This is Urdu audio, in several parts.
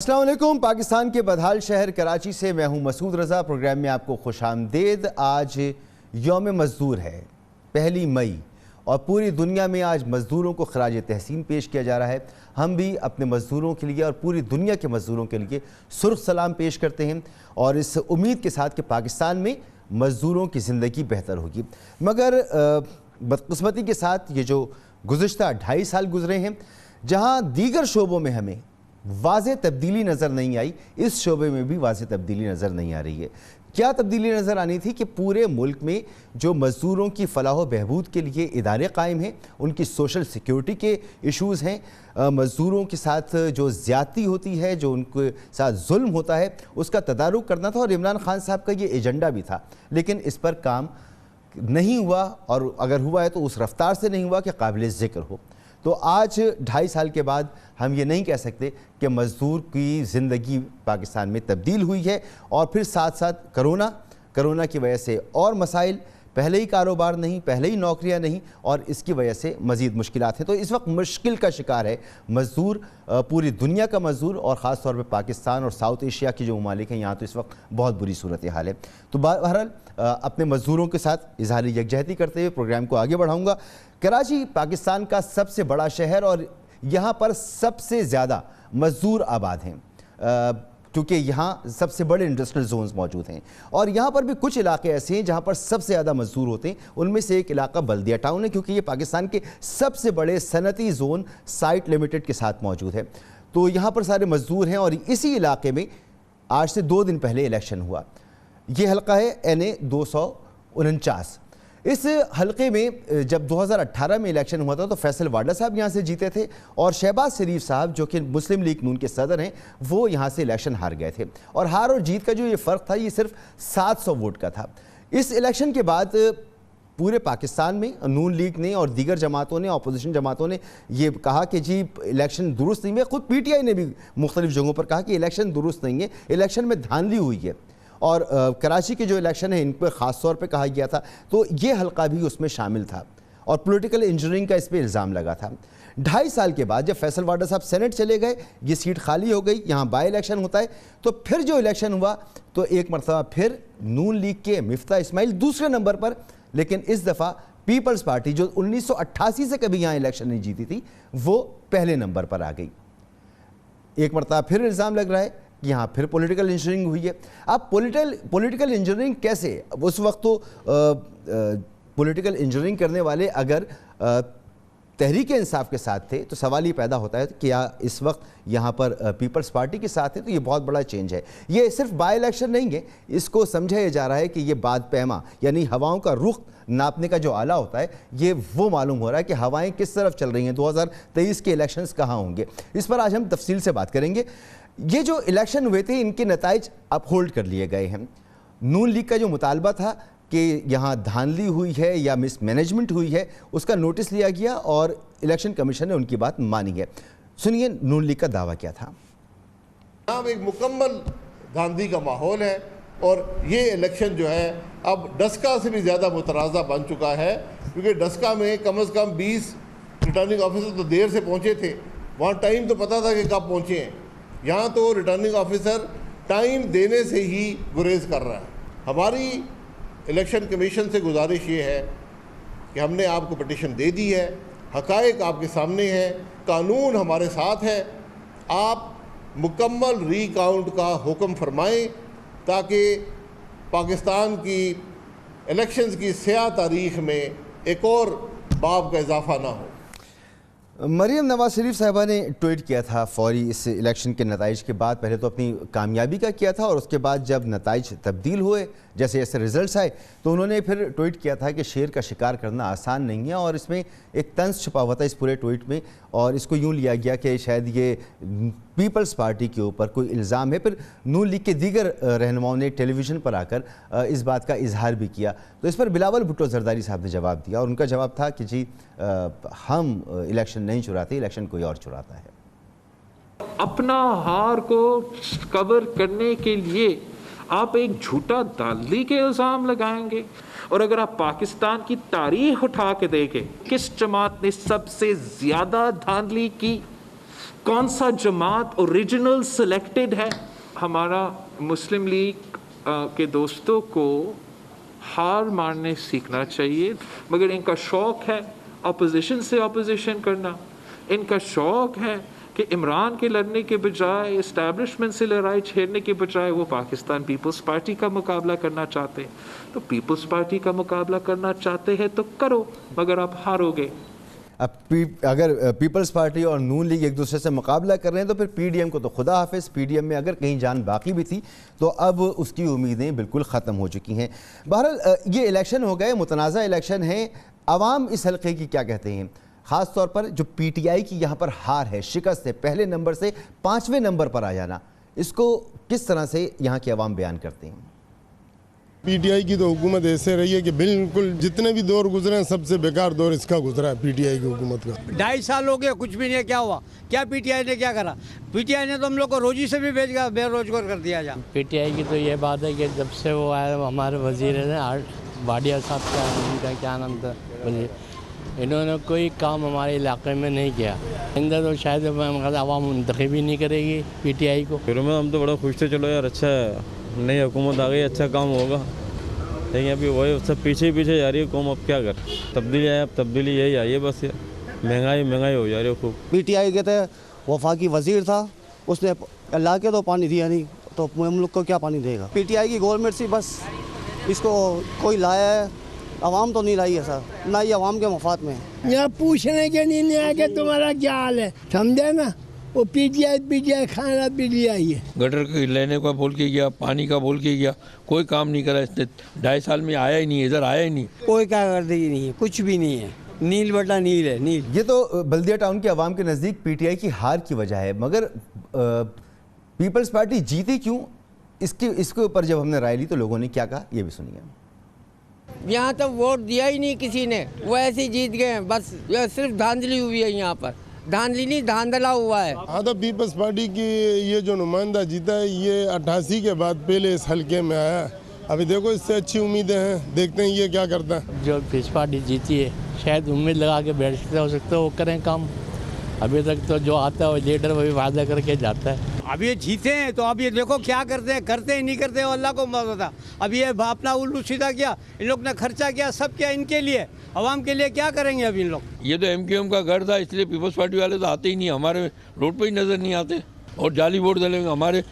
السلام علیکم۔ پاکستان کے بدحال شہر کراچی سے میں ہوں مسعود رضا۔ پروگرام میں آپ کو خوش آمدید۔ آج یوم مزدور ہے، 1 مئی، اور پوری دنیا میں آج مزدوروں کو خراج تحسین پیش کیا جا رہا ہے۔ ہم بھی اپنے مزدوروں کے لیے اور پوری دنیا کے مزدوروں کے لیے سرخ سلام پیش کرتے ہیں، اور اس امید کے ساتھ کہ پاکستان میں مزدوروں کی زندگی بہتر ہوگی۔ مگر بدقسمتی کے ساتھ یہ جو گزشتہ 2.5 سال گزرے ہیں، جہاں دیگر شعبوں میں ہمیں واضح تبدیلی نظر نہیں آئی، اس شعبے میں بھی واضح تبدیلی نظر نہیں آ رہی ہے۔ کیا تبدیلی نظر آنی تھی کہ پورے ملک میں جو مزدوروں کی فلاح و بہبود کے لیے ادارے قائم ہیں، ان کی سوشل سیکیورٹی کے ایشوز ہیں، مزدوروں کے ساتھ جو زیادتی ہوتی ہے، جو ان کے ساتھ ظلم ہوتا ہے، اس کا تدارک کرنا تھا، اور عمران خان صاحب کا یہ ایجنڈا بھی تھا، لیکن اس پر کام نہیں ہوا، اور اگر ہوا ہے تو اس رفتار سے نہیں ہوا کہ قابل ذکر ہو۔ تو آج 2.5 سال کے بعد ہم یہ نہیں کہہ سکتے کہ مزدور کی زندگی پاکستان میں تبدیل ہوئی ہے، اور پھر ساتھ ساتھ کرونا کی وجہ سے اور مسائل، پہلے ہی کاروبار نہیں، پہلے ہی نوکریاں نہیں، اور اس کی وجہ سے مزید مشکلات ہیں۔ تو اس وقت مشکل کا شکار ہے مزدور، پوری دنیا کا مزدور، اور خاص طور پہ پاکستان اور ساؤتھ ایشیا کی جو ممالک ہیں، یہاں تو اس وقت بہت بری صورتحال ہے۔ تو بہرحال اپنے مزدوروں کے ساتھ اظہار یکجہتی کرتے ہوئے پروگرام کو آگے بڑھاؤں گا۔ کراچی پاکستان کا سب سے بڑا شہر، اور یہاں پر سب سے زیادہ مزدور آباد ہیں، کیونکہ یہاں سب سے بڑے انڈسٹریل زونز موجود ہیں، اور یہاں پر بھی کچھ علاقے ایسے ہیں جہاں پر سب سے زیادہ مزدور ہوتے ہیں۔ ان میں سے ایک علاقہ بلدیہ ٹاؤن ہے، کیونکہ یہ پاکستان کے سب سے بڑے صنعتی زون سائٹ لمیٹڈ کے ساتھ موجود ہے۔ تو یہاں پر سارے مزدور ہیں، اور اسی علاقے میں آج سے 2 دن پہلے الیکشن ہوا۔ یہ حلقہ ہے NA 249۔ اس حلقے میں جب 2018 میں الیکشن ہوا تھا تو فیصل واڈا صاحب یہاں سے جیتے تھے، اور شہباز شریف صاحب جو کہ مسلم لیگ نون کے صدر ہیں، وہ یہاں سے الیکشن ہار گئے تھے، اور ہار اور جیت کا جو یہ فرق تھا، یہ صرف 700 ووٹ کا تھا۔ اس الیکشن کے بعد پورے پاکستان میں نون لیگ نے اور دیگر جماعتوں نے، اپوزیشن جماعتوں نے یہ کہا کہ جی الیکشن درست نہیں ہے۔ خود PTI نے بھی مختلف جگہوں پر کہا کہ الیکشن درست نہیں ہے، الیکشن میں دھاندلی ہوئی ہے، اور کراچی کے جو الیکشن ہیں ان پہ خاص طور پہ کہا گیا تھا، تو یہ حلقہ بھی اس میں شامل تھا، اور پولیٹیکل انجینئرنگ کا اس پہ الزام لگا تھا۔ 2.5 سال کے بعد جب فیصل واڈا صاحب سینٹ چلے گئے، یہ سیٹ خالی ہو گئی، یہاں بائی الیکشن ہوتا ہے، تو پھر جو الیکشن ہوا تو ایک مرتبہ پھر نون لیگ کے مفتاح اسماعیل دوسرے نمبر پر، لیکن اس دفعہ پیپلز پارٹی جو 1988 سے کبھی یہاں الیکشن نہیں جیتی تھی، وہ پہلے نمبر پر آ گئی۔ ایک مرتبہ پھر الزام لگ رہا ہے، یہاں پھر پولیٹیکل انجینئرنگ ہوئی ہے۔ اب پولیٹیکل انجینئرنگ کیسے؟ اس وقت تو پولیٹیکل انجینئرنگ کرنے والے اگر تحریک انصاف کے ساتھ تھے تو سوال یہ پیدا ہوتا ہے کہ کیا اس وقت یہاں پر پیپلز پارٹی کے ساتھ ہے؟ تو یہ بہت بڑا چینج ہے۔ یہ صرف بائی الیکشن نہیں ہے، اس کو سمجھا یہ جا رہا ہے کہ یہ باد پیما، یعنی ہواؤں کا رخ ناپنے کا جو آلہ ہوتا ہے، یہ وہ معلوم ہو رہا ہے کہ ہوائیں کس طرف چل رہی ہیں، 2023 کے الیکشنز کہاں ہوں گے۔ اس پر آج ہم تفصیل سے بات کریں گے۔ یہ جو الیکشن ہوئے تھے، ان کے نتائج اپ ہولڈ کر لیے گئے ہیں۔ نون لیگ کا جو مطالبہ تھا کہ یہاں دھاندلی ہوئی ہے یا مس مینجمنٹ ہوئی ہے، اس کا نوٹس لیا گیا، اور الیکشن کمیشن نے ان کی بات مانی ہے۔ سنیے نون لیگ کا دعویٰ کیا تھا۔ یہاں ایک مکمل دھاندلی کا ماحول ہے، اور یہ الیکشن جو ہے اب ڈسکا سے بھی زیادہ متنازع بن چکا ہے، کیونکہ ڈسکا میں کم از کم 20 ریٹرننگ آفیسر تو دیر سے پہنچے تھے، وہاں ٹائم تو پتہ تھا کہ کب پہنچے ہیں۔ یہاں تو ریٹرننگ آفیسر ٹائم دینے سے ہی گریز کر رہا ہے۔ ہماری الیکشن کمیشن سے گزارش یہ ہے کہ ہم نے آپ کو پٹیشن دے دی ہے، حقائق آپ کے سامنے ہیں، قانون ہمارے ساتھ ہے، آپ مکمل ری کاؤنٹ کا حکم فرمائیں تاکہ پاکستان کی الیکشنز کی سیاہ تاریخ میں ایک اور باب کا اضافہ نہ ہو۔ مریم نواز شریف صاحبہ نے ٹویٹ کیا تھا فوری اس الیکشن کے نتائج کے بعد، پہلے تو اپنی کامیابی کا کیا تھا، اور اس کے بعد جب نتائج تبدیل ہوئے، جیسے جیسے ریزلٹس آئے، تو انہوں نے پھر ٹویٹ کیا تھا کہ شیر کا شکار کرنا آسان نہیں ہے، اور اس میں ایک طنز چھپا ہوا تھا اس پورے ٹویٹ میں، اور اس کو یوں لیا گیا کہ شاید یہ پیپلز پارٹی کے اوپر کوئی الزام ہے۔ پھر نون لیگ کے دیگر رہنماؤں نے ٹیلی ویژن پر آ کر اس بات کا اظہار بھی کیا، تو اس پر بلاول بھٹو زرداری صاحب نے جواب دیا، اور ان کا جواب تھا کہ جی ہم الیکشن نہیں چراتے، الیکشن کوئی اور چراتا ہے۔ اپنا ہار کو کور کرنے کے لیے آپ ایک جھوٹا دھاندلی کے الزام لگائیں گے، اور اگر آپ پاکستان کی تاریخ اٹھا کے دیکھیں، کس جماعت نے سب سے زیادہ دھاندلی کی، کون سا جماعت اوریجنل سلیکٹڈ ہے. ہمارا مسلم لیگ کے دوستوں کو ہار مارنے سیکھنا چاہیے، مگر ان کا شوق ہے اپوزیشن سے اپوزیشن کرنا. ان کا شوق ہے کہ عمران کے لڑنے کے بجائے، اسٹیبلشمنٹ سے لڑائی چھیڑنے کے بجائے وہ پاکستان پیپلز پارٹی کا مقابلہ کرنا چاہتے ہیں. تو پیپلز پارٹی کا مقابلہ کرنا چاہتے ہیں تو کرو، مگر آپ ہارو گے. اب اگر پیپلز پارٹی اور نون لیگ ایک دوسرے سے مقابلہ کر رہے ہیں تو پھر پی ڈی ایم کو تو خدا حافظ. پی ڈی ایم میں اگر کہیں جان باقی بھی تھی تو اب اس کی امیدیں بالکل ختم ہو چکی ہیں. بہرحال یہ الیکشن ہو گئے، متنازع الیکشن ہیں. عوام اس حلقے کی کیا کہتے ہیں؟ خاص طور پر جو پی ٹی آئی کی یہاں پر ہار ہے، شکست ہے، پہلے نمبر سے 5ویں نمبر پر آ جانا، اس کو کس طرح سے یہاں کے عوام بیان کرتے ہیں؟ پی ٹی آئی کی تو حکومت ایسے رہی ہے کہ بالکل جتنے بھی دور گزرے ہیں سب سے بیکار دور اس کا گزرا ہے پی ٹی آئی کی حکومت کا. 2.5 سال ہو گیا، کچھ بھی نہیں. کیا ہوا؟ کیا پی ٹی آئی نے کیا کرا؟ پی ٹی آئی نے تو ہم لوگ کو روزی سے بھی بھیج گیا، بے روزگار کر دیا. پی ٹی آئی کی تو یہ بات ہے کہ جب سے وہ آئے ہمارے وزیر ہیں واڈیا صاحب کا، ان کا کیا نام تھا، انہوں نے کوئی کام ہمارے علاقے میں نہیں کیا. اندر تو شاید عوام منتخب ہی نہیں کرے گی پی ٹی آئی کو. شروع میں ہم تو بڑا خوش تھے، چلو یار اچھا ہے، نئی حکومت آ گئی، اچھا کام ہوگا. لیکن ابھی وہی سب پیچھے پیچھے جا رہی ہے قوم. اب کیا کر، تبدیلی آئے، اب تبدیلی یہی آئی ہے بس. مہنگائی ہو جا رہی ہے خوب. پی ٹی آئی کے تھے، وفاقی وزیر تھا، اس نے اللہ کے تو پانی دیا نہیں، تو ہم لوگ کو کیا پانی دے گا؟ پی ٹی آئی کی گورنمنٹ سی بس اس کو کوئی لایا ہے، عوام تو نہیں لائی ہے سر، نہ ہی عوام کے مفاد میں. یہاں پوچھنے کے نہیں آیا کہ تمہارا کیا حال ہے، سمجھے نا. وہ پی ٹی آئی کھانا پی ٹی آئی ہے. گٹر لینے کا بول کے گیا، پانی کا بول کے گیا، کوئی کام نہیں کرا. اس نے 2.5 سال میں آیا ہی نہیں، ادھر آیا ہی نہیں. کوئی کارکردگی نہیں ہے، کچھ بھی نہیں ہے. نیل بٹا نیل ہے، نیل. یہ تو بلدیہ ٹاؤن کے عوام کے نزدیک پی ٹی آئی کی ہار کی وجہ ہے، مگر پیپلز پارٹی جیتی کیوں؟ اس کے اوپر جب ہم نے رائے لی تو لوگوں نے کیا کہا، یہ بھی سنیے. یہاں تو ووٹ دیا ہی نہیں کسی نے، وہ ایسے ہی جیت گئے ہیں بس. یہ صرف دھاندلی ہوئی ہے یہاں پر، دھاندلی نہیں دھاندلا ہوا ہے. ہاں تو پیپلز پارٹی کی یہ جو نمائندہ جیتا ہے یہ 88 کے بعد پہلے اس حلقے میں آیا ہے. ابھی دیکھو اس سے اچھی امیدیں ہیں، دیکھتے ہیں یہ کیا کرتا ہے. جو پیپلز پارٹی جیتی ہے شاید امید لگا کے بیٹھتے ہو سکتے وہ کریں کام. ابھی تک تو جو آتا ہے وہ لیڈر وہی وعدہ کر کے جاتا ہے. اب یہ جیتے ہیں تو اب یہ دیکھو کیا کرتے ہیں نہیں کرتے ہیں، اللہ کو پتہ. اب یہ اپنا الٹو سیدھا کیا، ان لوگ نے خرچہ کیا، سب کیا ان کے لیے، عوام کے لیے کیا کریں گے اب ان لوگ. یہ تو ایم کیو ایم کا گھر تھا، اس لیے پیپلز پارٹی والے تو آتے ہی نہیں، ہمارے روڈ پہ ہی نظر نہیں آتے. اور جعلی ووٹ ڈالیں گے، ہمارے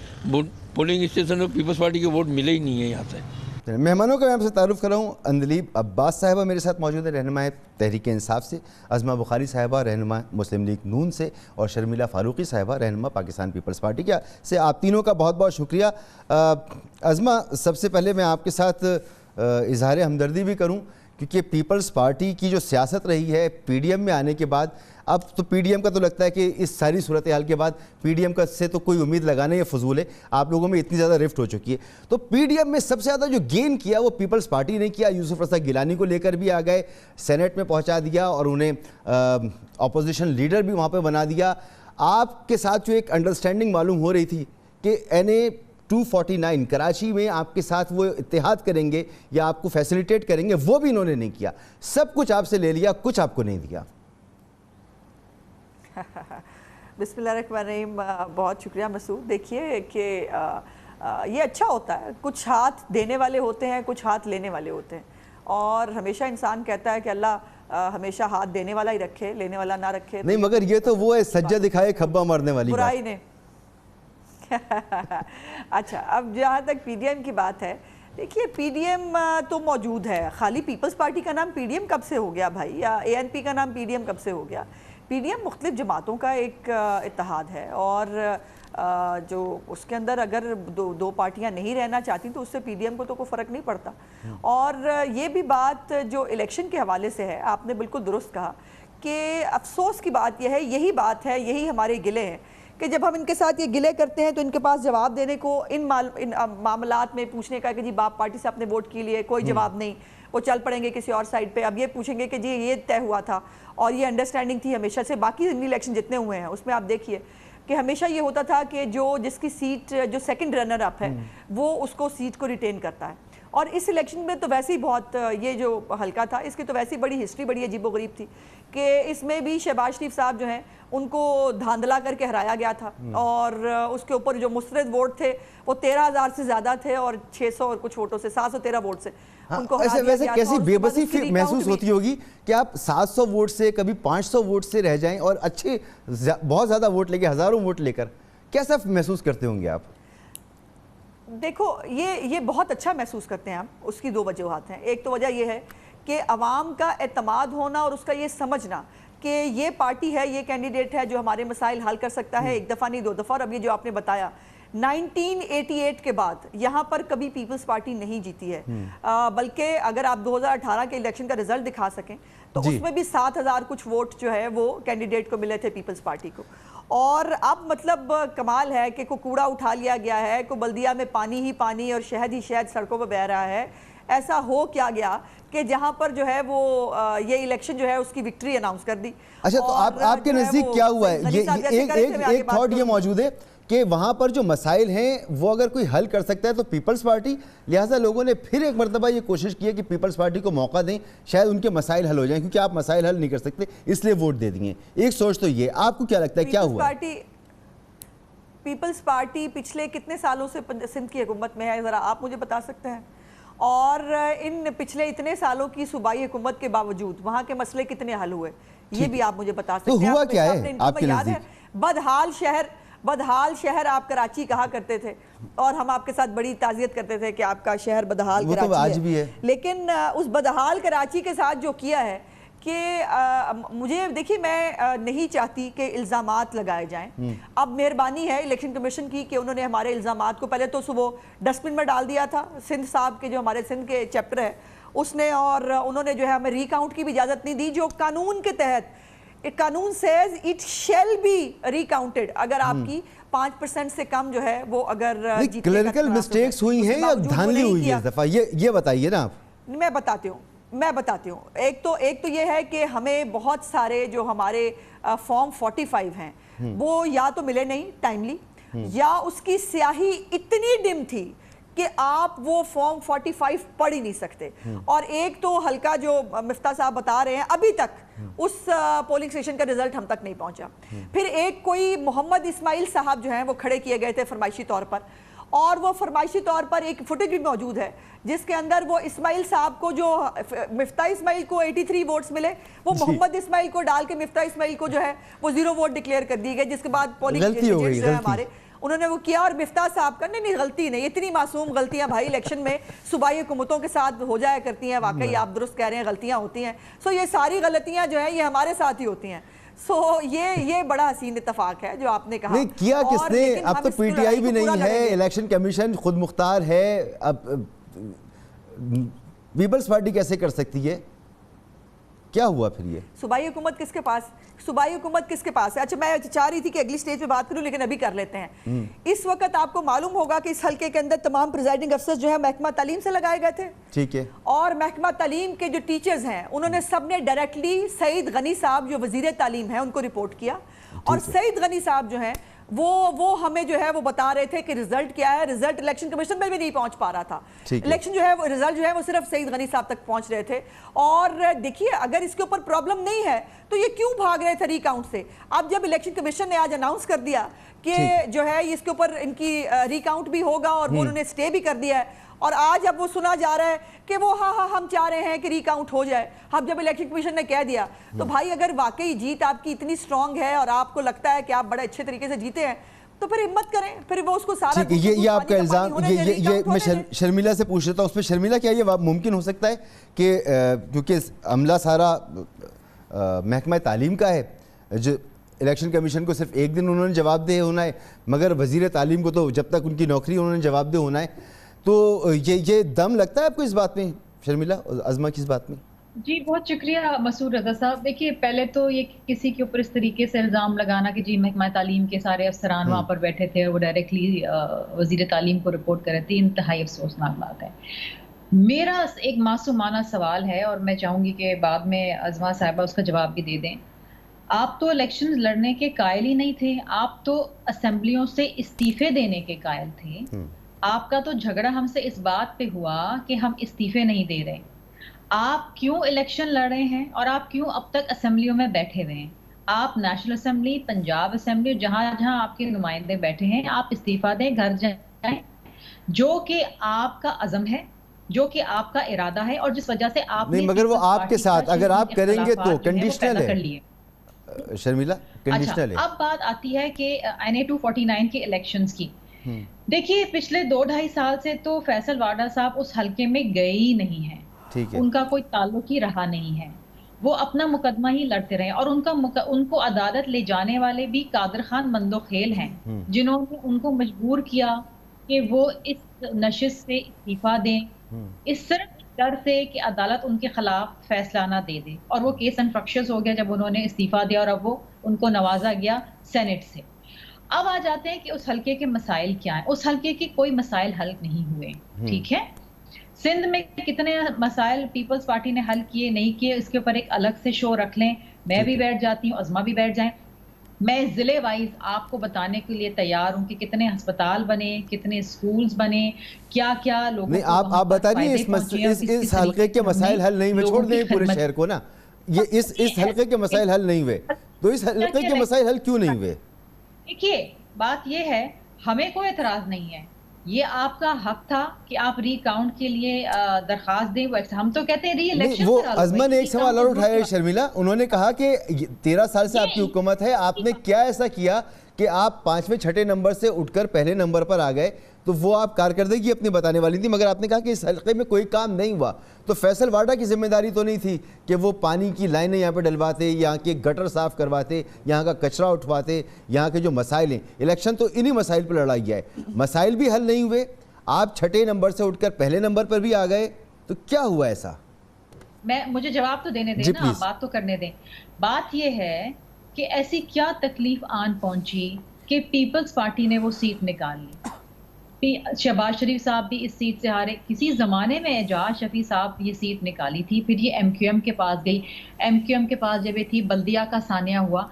پولنگ اسٹیشن میں پیپلز پارٹی کے ووٹ ملے ہی نہیں ہیں یہاں سے. مہمانوں کا میں آپ سے تعارف کر رہا ہوں. اندلیب عباس صاحبہ میرے ساتھ موجود ہیں، رہنما تحریک انصاف سے. عظمہ بخاری صاحبہ رہنما مسلم لیگ نون سے، اور شرمیلہ فاروقی صاحبہ رہنما پاکستان پیپلز پارٹی سے. آپ تینوں کا بہت بہت شکریہ. عظمہ، سب سے پہلے میں آپ کے ساتھ اظہار ہمدردی بھی کروں، کیونکہ پیپلز پارٹی کی جو سیاست رہی ہے پی ڈی ایم میں آنے کے بعد، اب تو پی ڈی ایم کا تو لگتا ہے کہ اس ساری صورتحال کے بعد پی ڈی ایم کا سے تو کوئی امید لگانا یہ فضول ہے. آپ لوگوں میں اتنی زیادہ رفٹ ہو چکی ہے. تو پی ڈی ایم میں سب سے زیادہ جو گین کیا وہ پیپلز پارٹی نے کیا. یوسف رضا گیلانی کو لے کر بھی آ گئے، سینٹ میں پہنچا دیا اور انہیں اپوزیشن لیڈر بھی وہاں پہ بنا دیا. آپ کے ساتھ جو ایک انڈرسٹینڈنگ معلوم ہو رہی تھی کہ NA 249 کراچی میں آپ کے ساتھ وہ اتحاد کریں گے یا آپ کو فیسیلیٹیٹ کریں گے، وہ بھی انہوں نے نہیں کیا. سب کچھ آپ سے لے لیا، کچھ آپ کو نہیں دیا. بسم اللہ الرحمن الرحیم. بہت شکریہ مسعود. دیکھیے کہ یہ اچھا ہوتا ہے، کچھ ہاتھ دینے والے ہوتے ہیں، کچھ ہاتھ لینے والے ہوتے ہیں، اور ہمیشہ انسان کہتا ہے کہ اللہ ہمیشہ ہاتھ دینے والا ہی رکھے، لینے والا نہ رکھے. نہیں، مگر یہ تو وہ ہے سجا دکھائے کھبا مرنے والی برائی نے. اچھا، اب جہاں تک پی ڈی ایم کی بات ہے، دیکھیے پی ڈی ایم تو موجود ہے. خالی پیپلز پارٹی کا نام پی ڈی ایم کب سے ہو گیا بھائی، یا ANP کا نام پی ڈی ایم کب سے ہو گیا؟ پی ڈی ایم مختلف جماعتوں کا ایک اتحاد ہے، اور جو اس کے اندر اگر دو پارٹیاں نہیں رہنا چاہتی تو اس سے پی ڈی ایم کو تو کوئی فرق نہیں پڑتا. اور یہ بھی بات جو الیکشن کے حوالے سے ہے، آپ نے بالکل درست کہا کہ افسوس کی بات یہ ہے، یہی بات ہے، یہی ہمارے گلے ہیں کہ جب ہم ان کے ساتھ یہ گلے کرتے ہیں تو ان کے پاس جواب دینے کو ان معاملات میں پوچھنے کا کہ جی باپ پارٹی سے آپ نے ووٹ کی لیے، کوئی جواب نہیں. وہ چل پڑیں گے کسی اور سائڈ پہ. اب یہ پوچھیں گے کہ جی یہ طے ہوا تھا اور یہ انڈرسٹینڈنگ تھی ہمیشہ سے. باقی الیکشن جتنے ہوئے ہیں اس میں آپ دیکھیے کہ ہمیشہ یہ ہوتا تھا کہ جس کی سیٹ جو سیکنڈ رنر اپ ہے وہ اس کو سیٹ کو ریٹین کرتا ہے. اور اس الیکشن میں تو ویسے ہی بہت یہ جو حلقہ تھا اس کی تو ویسے ہی بڑی ہسٹری بڑی عجیب و غریب تھی کہ اس میں بھی شہباز شریف صاحب جو ہیں ان کو دھاندلا کر کے ہرایا گیا تھا اور اس کے اوپر جو مسترد ووٹ تھے وہ 13,000 سے زیادہ تھے اور 600 اور کچھ ووٹوں سے 713 ووٹ سے ان کو ہرا دیا ویسے گیا تھا۔ کیسی اور بے اس کے بعد بسی اس کی محسوس ہوتی ہوگی کہ آپ 700 ووٹ سے کبھی 500 ووٹ سے رہ جائیں اور اچھے بہت زیادہ ووٹ لے کے ہزاروں ووٹ لے کر کیسا محسوس کرتے ہوں گے آپ؟ دیکھو یہ بہت اچھا محسوس کرتے ہیں ہم، اس کی 2 وجوہات ہیں۔ ایک تو وجہ یہ ہے کہ عوام کا اعتماد ہونا اور اس کا یہ سمجھنا کہ یہ پارٹی ہے، یہ کینڈیڈیٹ ہے جو ہمارے مسائل حل کر سکتا ہے، 1 دفعہ نہیں 2 دفعہ۔ اور اب یہ جو آپ نے بتایا 1988 کے بعد یہاں پر کبھی پیپلز پارٹی نہیں جیتی ہے، بلکہ اگر آپ 2018 کے الیکشن کا رزلٹ دکھا سکیں تو اس میں بھی 7,000 کچھ ووٹ جو ہے وہ کینڈیڈیٹ کو ملے تھے پیپلز پارٹی کو۔ اور اب مطلب کمال ہے کہ کوئی کوڑا اٹھا لیا گیا ہے، کوئی بلدیہ میں پانی ہی پانی اور شہد ہی شہد سڑکوں پہ بہہ رہا ہے۔ ایسا ہو کیا گیا کہ جہاں پر جو ہے وہ یہ الیکشن جو ہے اس کی وکٹری اناؤنس کر دی۔ اچھا تو آپ کے نزدیک کیا ہوا ہے؟ ایک تھاٹ یہ موجود ہے کہ وہاں پر جو مسائل ہیں وہ اگر کوئی حل کر سکتا ہے تو پیپلز پارٹی، لہٰذا لوگوں نے پھر ایک مرتبہ یہ کوشش کی ہے کہ پیپلز پارٹی کو موقع دیں، شاید ان کے مسائل حل ہو جائیں، کیونکہ آپ مسائل حل نہیں کر سکتے اس لیے ووٹ دے دیے۔ ایک سوچ تو یہ، آپ کو کیا لگتا ہے کیا ہوا ہے؟ پیپلز پارٹی پچھلے کتنے سالوں سے سندھ کی حکومت میں ہے، ذرا آپ مجھے بتا سکتے ہیں؟ اور ان پچھلے اتنے سالوں کی صوبائی حکومت کے باوجود وہاں کے مسئلے کتنے حل ہوئے، یہ بھی آپ مجھے بتا سکتے ہیں۔ تو ہوا کیا ہے آپ کے نزدیک؟ بدحال شہر آپ کراچی کہا کرتے تھے اور ہم آپ کے ساتھ بڑی تعزیت کرتے تھے کہ آپ کا شہر بدحال کراچی ہے، وہ تو آج بھی ہے۔ لیکن اس بدحال کراچی کے ساتھ جو کیا ہے کہ مجھے دیکھیے میں نہیں چاہتی کہ الزامات لگائے جائیں۔ اب مہربانی ہے الیکشن کمیشن کی کہ انہوں نے ہمارے الزامات کو پہلے تو صبح ڈسٹ بن میں ڈال دیا تھا، سندھ صاحب کے جو ہمارے سندھ کے چیپٹر ہے اس نے، اور انہوں نے جو ہے ہمیں ری کاؤنٹ کی بھی اجازت نہیں دی، جو قانون کے تحت قانون ceases it shall be recounted اگر آپ کی 5% سے کم جو ہے وہ اگر کلریکل مسٹیکس ہوئی ہیں یا دھاندلی ہوئی ہے اس دفعہ، یہ بتائیے نا آپ۔ میں بتاتی ہوں ایک تو یہ ہے کہ ہمیں بہت سارے جو ہمارے فارم 45 ہیں وہ یا تو ملے نہیں ٹائملی، یا اس کی سیاہی اتنی ڈم تھی کہ آپ وہ فارم 45 پڑھ ہی نہیں سکتے۔ اور ایک تو حلقہ جو مفتاح صاحب بتا رہے ہیں ابھی تک اس پولنگ سٹیشن کا رزلٹ ہم تک نہیں پہنچا۔ پھر ایک کوئی محمد اسماعیل صاحب جو ہیں وہ کھڑے کیے گئے تھے فرمائشی طور پر، اور وہ فرمائشی طور پر ایک فوٹیج بھی موجود ہے جس کے اندر وہ اسماعیل صاحب کو جو مفتاح اسماعیل کو 83 ووٹس ملے، وہ محمد اسماعیل کو ڈال کے مفتاح اسماعیل کو جو ہے وہ 0 ووٹ ڈکلیئر کر دی گئے، جس کے بعد پولنگ ایجنٹس جو ہے ہمارے انہوں نے وہ کیا، اور مفتاح صاحب کا نہیں غلطی نہیں، اتنی معصوم غلطیاں بھائی الیکشن میں صوبائی حکومتوں کے ساتھ ہو جایا کرتی ہیں، واقعی آپ درست کہہ رہے ہیں غلطیاں ہوتی ہیں، سو یہ ساری غلطیاں جو ہیں یہ ہمارے ساتھ ہی ہوتی ہیں۔ سو یہ بڑا حسین اتفاق ہے جو آپ نے کہا۔ نہیں کیا کس نے؟ اب تو پی ٹی آئی بھی نہیں ہے، الیکشن کمیشن خود مختار ہے، اب پیپلز پارٹی کیسے کر سکتی ہے؟ کیا ہوا پھر یہ صوبائی حکومت کس کے پاس ہے؟ اچھا میں چاہ رہی تھی کہ اگلی سٹیج پہ بات کروں لیکن ابھی کر لیتے ہیں۔ اس وقت آپ کو معلوم ہوگا کہ اس حلقے کے اندر تمام پریزائڈنگ افسر جو ہے محکمہ تعلیم سے لگائے گئے تھے، ٹھیک ہے، اور محکمہ تعلیم کے جو ٹیچرز ہیں انہوں نے سب نے ڈائریکٹلی سعید غنی صاحب جو وزیر تعلیم ہیں ان کو رپورٹ کیا، اور سعید غنی صاحب جو ہیں وہ ہمیں جو ہے وہ بتا رہے تھے کہ رزلٹ کیا ہے، رزلٹ الیکشن کمیشن میں بھی نہیں پہنچ پا رہا تھا، الیکشن جو ہے وہ رزلٹ جو ہے وہ صرف سعید غنی صاحب تک پہنچ رہے تھے۔ اور دیکھیے اگر اس کے اوپر پرابلم نہیں ہے تو یہ کیوں بھاگ رہے تھے ری کاؤنٹ سے؟ اب جب الیکشن کمیشن نے آج اناؤنس کر دیا کہ جو ہے اس کے اوپر ان کی ری کاؤنٹ بھی ہوگا اور وہ انہوں نے اسٹے بھی کر دیا ہے، اور آج اب وہ سنا جا رہا ہے کہ وہ ہاں ہم چاہ رہے ہیں کہ ری کاؤنٹ ہو جائے۔ اب جب الیکشن کمیشن نے کہہ دیا تو بھائی اگر واقعی جیت آپ کی اتنی سٹرونگ ہے اور آپ کو لگتا ہے کہ آپ بڑے اچھے طریقے سے جیتے ہیں تو پھر ہمت کریں، پھر وہ اس کو سارا یہ آپ کا الزام، یہ میں شرمیلا سے پوچھ لیتا ہوں، اس پہ شرمیلا کیا یہ ممکن ہو سکتا ہے کہ کیونکہ عملہ سارا محکمہ تعلیم کا ہے، جو الیکشن کمیشن کو صرف ایک دن انہوں نے جواب دہ ہونا ہے، مگر وزیر تعلیم کو تو جب تک ان کی نوکری انہوں نے جواب دہ ہونا ہے، تو یہ دم لگتا ہے آپ کو اس بات میں شرمیلا عظمہ کی اس بات میں؟ جی بہت شکریہ مسعود رضا صاحب۔ دیکھیے پہلے تو یہ کسی کے اوپر اس طریقے سے الزام لگانا کہ جی محکمہ تعلیم کے سارے افسران وہاں پر بیٹھے تھے اور وہ ڈائریکٹلی وزیر تعلیم کو رپورٹ کر رہے تھے، انتہائی افسوسناک بات ہے۔ میرا ایک معصومانہ سوال ہے اور میں چاہوں گی کہ بعد میں عظمہ صاحبہ اس کا جواب بھی دے دیں۔ آپ تو الیکشن لڑنے کے قائل ہی نہیں تھے، آپ تو اسمبلیوں سے استعفے دینے کے قائل تھے، آپ کا تو جھگڑا ہم سے اس بات پہ ہوا کہ ہم استعفے نہیں دے رہے. آپ کیوں الیکشن لڑ رہے ہیں اور آپ کیوں اب تک اسمبلیوں میں بیٹھے ہوئے ہیں؟ آپ نیشنل اسمبلی، پنجاب اسمبلی، جہاں جہاں آپ کے نمائندے بیٹھے ہیں، آپ استعفیٰ دیں، گھر جائیں، جو کہ آپ کا عزم ہے، جو کہ آپ کا ارادہ ہے، اور جس وجہ سے آپ نہیں، مگر وہ آپ کے ساتھ اگر آپ کریں گے تو کنڈیشنل ہے شرمیلا، کنڈیشنل ہے. اب بات آتی ہے کہ NA 249 کے الیکشنز کی. دیکھیے پچھلے 2-2.5 سال سے تو فیصل واڈا صاحب اس حلقے میں گئے ہی نہیں ہیں، ان کا کوئی تعلق ہی رہا نہیں ہے، وہ اپنا مقدمہ ہی لڑتے رہے، اور ان کو عدالت لے جانے والے بھی قادر خان مندوخیل ہیں، جنہوں نے ان کو مجبور کیا کہ وہ اس نشست سے استعفیٰ دیں، اس صرف ڈر سے کہ عدالت ان کے خلاف فیصلہ نہ دے دے، اور وہ کیس انفرکشس ہو گیا جب انہوں نے استعفیٰ دیا، اور اب وہ ان کو نوازا گیا سینٹ سے. اب آ جاتے ہیں کہ اس حلقے کے مسائل کیا ہیں. اس حلقے کے کوئی مسائل حل نہیں ہوئے، ٹھیک ہے. سندھ میں کتنے مسائل پیپلز پارٹی نے حل کیے نہیں کیے، اس کے اوپر ایک الگ سے شو رکھ لیں، میں بھی بیٹھ جاتی ہوں، عظمہ بھی بیٹھ جائیں. میں ضلع وائز آپ کو بتانے کے لیے تیار ہوں کہ کتنے ہسپتال بنے، کتنے سکولز بنے، کیا کیا لوگوں نہیں. آپ بتا رہی ہیں اس حلقے کے مسائل حل نہیں ہوئے، چھوڑ دیں پورے شہر کو نا، یہ اس حلقے کے مسائل حل نہیں ہوئے، تو اس حلقے کے مسائل حل کیوں نہیں ہوئے؟ دیکھیے بات یہ ہے، ہمیں کوئی اعتراض نہیں ہے، یہ آپ کا حق تھا کہ آپ ری کاؤنٹ کے لیے درخواست دیں. ہم تو کہتے ہیں ری الیکشن. وہ عظمہ نے ایک سوال اور اٹھایا شرمیلا، انہوں نے کہا کہ 13 سال سے آپ کی حکومت ہے، آپ نے کیا ایسا کیا کہ آپ 5ویں 6ٹھے نمبر سے اٹھ کر پہلے نمبر پر آ گئے؟ تو وہ آپ کارکردگی اپنی بتانے والی تھی، مگر آپ نے کہا کہ اس حلقے میں کوئی کام نہیں ہوا. تو فیصل واڈا کی ذمہ داری تو نہیں تھی کہ وہ پانی کی لائنیں یہاں پہ ڈلواتے، یہاں کے گٹر صاف کرواتے، یہاں کا کچرا اٹھواتے، یہاں کے جو مسائل ہیں، الیکشن تو انہی مسائل پر لڑائی گیا ہے، مسائل بھی حل نہیں ہوئے، آپ 6ٹھے نمبر سے اٹھ کر پہلے نمبر پر بھی آ گئے، تو کیا ہوا ایسا؟ مجھے جواب تو دینے دیں نا، بات تو کرنے دیں. بات یہ ہے کہ ایسی کیا تکلیف آن پہنچی کہ پیپلز پارٹی نے وہ سیٹ نکال لی. شہباز شریف صاحب بھی اس سیٹ سے ہارے. کسی زمانے میں اعجاز شفیع صاحب یہ سیٹ نکالی تھی، پھر یہ MQM کے پاس گئی، MQM کے پاس جب یہ تھی بلدیہ کا ثانیہ ہوا.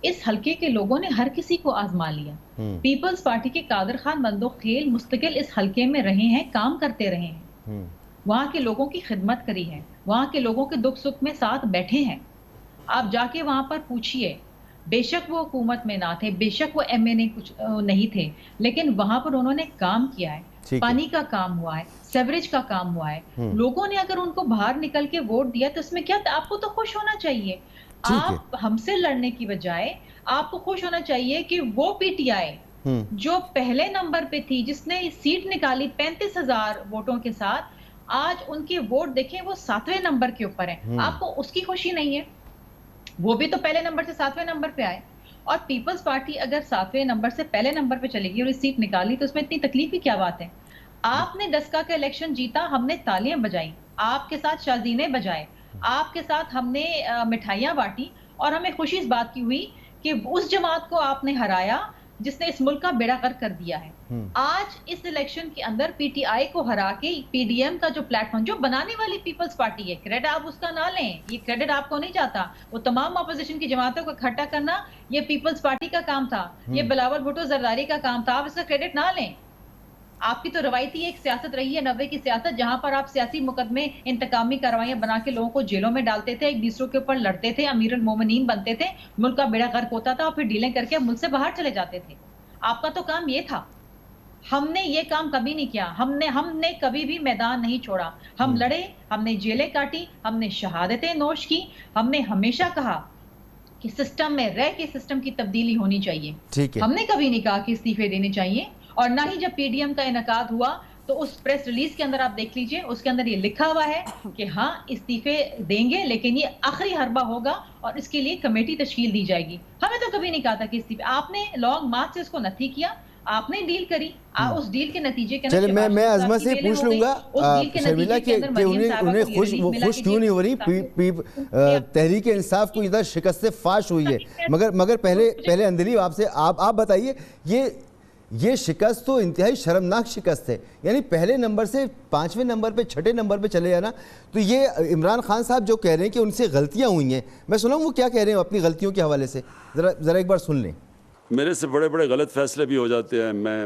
اس حلقے کے لوگوں نے ہر کسی کو آزما لیا. پیپلز پارٹی کے قادر خان مندوخیل مستقل اس حلقے میں رہے ہیں، کام کرتے رہے ہیں، وہاں کے لوگوں کی خدمت کری ہے، وہاں کے لوگوں کے دکھ سکھ میں ساتھ بیٹھے ہیں. آپ جا کے وہاں پر پوچھئے، بے شک وہ حکومت میں نہ تھے، بے شک وہ MNA کچھ نہیں تھے، لیکن وہاں پر انہوں نے کام کیا ہے، پانی کا کام ہوا ہے، سیوریج کا کام ہوا ہے. لوگوں نے اگر ان کو باہر نکل کے ووٹ دیا تو اس میں کیا، آپ کو تو خوش ہونا چاہیے. آپ ہم سے لڑنے کی بجائے آپ کو خوش ہونا چاہیے کہ وہ PTI جو پہلے نمبر پہ تھی، جس نے سیٹ نکالی 35,000 ووٹوں کے ساتھ، آج ان کے ووٹ دیکھیں وہ 7ویں نمبر کے اوپر ہیں. آپ کو اس کی خوشی نہیں ہے؟ وہ بھی تو پہلے نمبر سے 7ویں نمبر پہ آئے. اور پیپلز پارٹی اگر 7ویں نمبر سے پہلے نمبر پہ چلے گی اور اس سیٹ نکالی تو اس میں اتنی تکلیف کی کیا بات ہے؟ آپ نے ڈسکا کا الیکشن جیتا، ہم نے تالیاں بجائیں، آپ کے ساتھ شازینے بجائے، آپ کے ساتھ ہم نے مٹھائیاں بانٹی، اور ہمیں خوشی اس بات کی ہوئی کہ اس جماعت کو آپ نے ہرایا جس نے اس ملک کا بیڑا غرق کر دیا ہے. آج اس الیکشن کے اندر PTI کو ہرا کے PDM کا جو پلیٹ فارم جو بنانے والی پیپلز پارٹی ہے، کریڈٹ آپ اس کا نہ لیں، یہ کریڈٹ آپ کو نہیں جاتا. وہ تمام اپوزیشن کی جماعتوں کو اکٹھا کرنا یہ پیپلز پارٹی کا کام تھا، یہ بلاول بھٹو زرداری کا کام تھا. آپ اس کا کریڈٹ نہ لیں. آپ کی تو روایتی ایک سیاست رہی ہے 90 کی سیاست، جہاں پر آپ سیاسی مقدمے، انتقامی کارروائیاں بنا کے لوگوں کو جیلوں میں ڈالتے تھے، ایک دوسروں کے اوپر لڑتے تھے، امیر المومنین بنتے تھے، ملک کا بیڑا غرق ہوتا تھا اور پھر ڈیلیں کر کے ملک سے باہر چلے جاتے تھے. آپ کا تو کام یہ تھا. ہم نے یہ کام کبھی نہیں کیا. ہم نے کبھی بھی میدان نہیں چھوڑا. ہم لڑے، ہم نے جیلیں کاٹی، ہم نے شہادتیں نوش کی. ہم نے ہمیشہ کہا کہ سسٹم میں رہ کے سسٹم کی تبدیلی ہونی چاہیے. ہم نے کبھی نہیں کہا کہ استعفے دینے چاہیے. اور نہ ہی جب PDM کا انعقاد ہوا تو اس پریس ریلیز کے اندر آپ دیکھ لیجئے، اس کے اندر یہ لکھا ہوا ہے کہ ہاں استعفے دیں گے، لیکن یہ آخری حربہ ہوگا اور اس کے لیے کمیٹی تشکیل دی جائے گی. ہمیں تو کبھی نہیں کہا تھا کہ استعفے. آپ نے لانگ مارچ سے اس کو نتھی کیا، آپ نے ڈیل کری، اس ڈیل کے نتیجے کے اندر چلے میں عظمہ سے پوچھ لوں گا شرمیلا کہ انہیں خوش کیوں نہیں ہو رہی تحریک انصاف کو ادھر شکست فاش ہوئی ہے، مگر پہلے اندلیب آپ سے آپ بتائیے، یہ شکست تو انتہائی شرمناک شکست ہے. یعنی پہلے نمبر سے 5ویں نمبر پہ 6ٹھے نمبر پہ چلے جانا. تو یہ عمران خان صاحب جو کہہ رہے ہیں کہ ان سے غلطیاں ہوئی ہیں، میں سنا ہوں وہ کیا کہہ رہے ہیں اپنی غلطیوں کے حوالے سے، ذرا ایک بار سن لیں. میرے سے بڑے بڑے غلط فیصلے بھی ہو جاتے ہیں. میں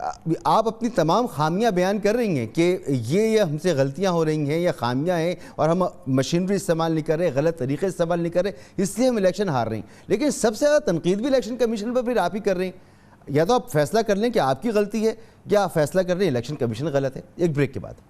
آپ اپنی تمام خامیاں بیان کر رہی ہیں کہ یہ ہم سے غلطیاں ہو رہی ہیں یا خامیاں ہیں اور ہم مشینری استعمال نہیں کر رہے, غلط طریقے استعمال نہیں کر رہے, اس لیے ہم الیکشن ہار رہے ہیں. لیکن سب سے زیادہ تنقید بھی الیکشن کمیشن پر پھر آپ ہی کر رہے ہیں. یا تو آپ فیصلہ کر لیں کہ آپ کی غلطی ہے, یا آپ فیصلہ کر رہے ہیں الیکشن کمیشن غلط ہے. ایک بریک کے بعد.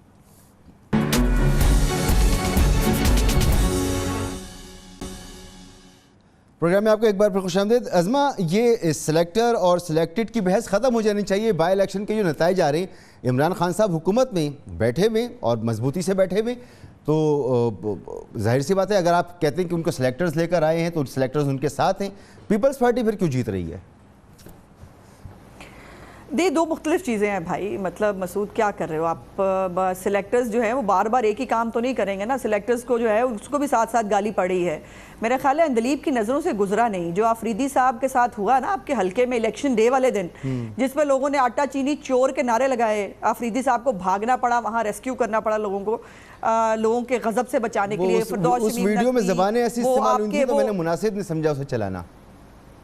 پروگرام میں آپ کو ایک بار پھر خوش آمدید. عظمہ, یہ سلیکٹر اور سلیکٹڈ کی بحث ختم ہو جانی چاہیے. بائی الیکشن کے جو نتائج آ رہے ہیں, عمران خان صاحب حکومت میں بیٹھے ہوئے اور مضبوطی سے بیٹھے ہوئے, تو ظاہر سی بات ہے اگر آپ کہتے ہیں کہ ان کو سلیکٹرز لے کر آئے ہیں تو سلیکٹرز ان کے ساتھ ہیں, پیپلز پارٹی پھر کیوں جیت رہی ہے؟ دو مختلف چیزیں ہیں بھائی. مطلب مسعود کیا کر رہے ہو آپ؟ سلیکٹرز جو ہیں وہ بار بار ایک ہی کام تو نہیں کریں گے نا. سلیکٹرز کو جو ہے اس کو بھی ساتھ ساتھ گالی پڑی ہے. میرا خیال ہے اندلیب کی نظروں سے گزرا نہیں جو آفریدی صاحب کے ساتھ ہوا نا آپ کے حلقے میں الیکشن ڈے والے دن, جس میں لوگوں نے آٹا چینی چور کے نعرے لگائے. آفریدی صاحب کو بھاگنا پڑا, وہاں ریسکیو کرنا پڑا لوگوں کو, لوگوں کے غضب سے بچانے کے لیے. اس ویڈیو میں زبانیں ایسی استعمال ہوئی تھیں تو میں نے مناسب نہیں سمجھا اسے چلانا.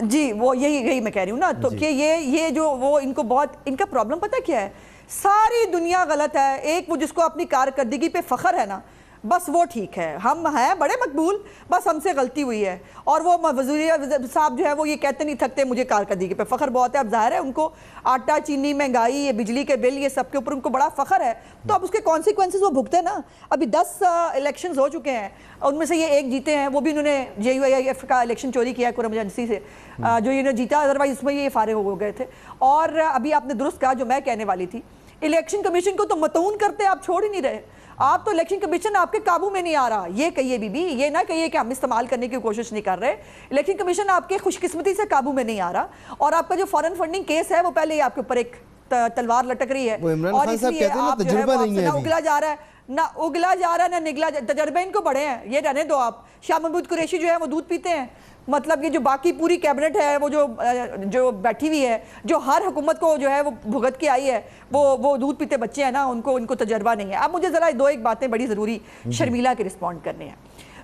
جی وہ یہی میں کہہ رہی ہوں نا. تو کہ یہ جو وہ ان کو بہت ان کا پرابلم پتہ کیا ہے, ساری دنیا غلط ہے. ایک وہ جس کو اپنی کارکردگی پہ فخر ہے نا, بس وہ ٹھیک ہے. ہم ہیں بڑے مقبول, بس ہم سے غلطی ہوئی ہے. اور وہ وزیر صاحب جو ہے وہ یہ کہتے نہیں تھکتے مجھے کارکردگی پہ فخر بہت ہے. اب ظاہر ہے ان کو آٹا چینی مہنگائی, یہ بجلی کے بل, یہ سب کے اوپر ان کو بڑا فخر ہے, تو اب اس کے کانسیکوینسز وہ بھگتے نا. ابھی 10 الیکشنز ہو چکے ہیں, ان میں سے یہ ایک جیتے ہیں, وہ بھی انہوں نے JUIF کا الیکشن چوری کیا ہے قرم ایجنسی سے, جو انہوں نے جیتا, ادروائز اس میں یہ فارغ ہو گئے تھے. اور ابھی آپ نے درست کہا جو میں کہنے والی تھی, الیکشن کمیشن کو تو متعون کرتے آپ چھوڑ ہی نہیں رہے. آپ تو الیکشن کمیشن آپ کے قابو میں نہیں آ رہا. یہ کہیے بی بی, یہ نہ کہیے کہ ہم استعمال کرنے کی کوشش نہیں کر رہے. الیکشن کمیشن آپ کے خوش قسمتی سے قابو میں نہیں آ رہا. اور آپ کا جو فارن فنڈنگ کیس ہے وہ پہلے ہی آپ کے اوپر ایک تلوار لٹک رہی ہے, اور اس لیے آپ جو ہے وہ آپ سے نہ اگلا جا رہا ہے, نہ اگلا جا رہا ہے نہ نگلا. تجربے ان کو بڑے ہیں, یہ رہنے دو آپ. شاہ محمود قریشی جو ہے وہ دودھ پیتے ہیں. مطلب یہ جو باقی پوری کیبنٹ ہے وہ جو بیٹھی ہوئی ہے, جو ہر حکومت کو جو ہے وہ بھگت کے آئی ہے, وہ دودھ پیتے بچے ہیں نا, ان کو تجربہ نہیں ہے. اب مجھے ذرا ایک باتیں بڑی ضروری شرمیلا کے رسپونڈ کرنے ہیں.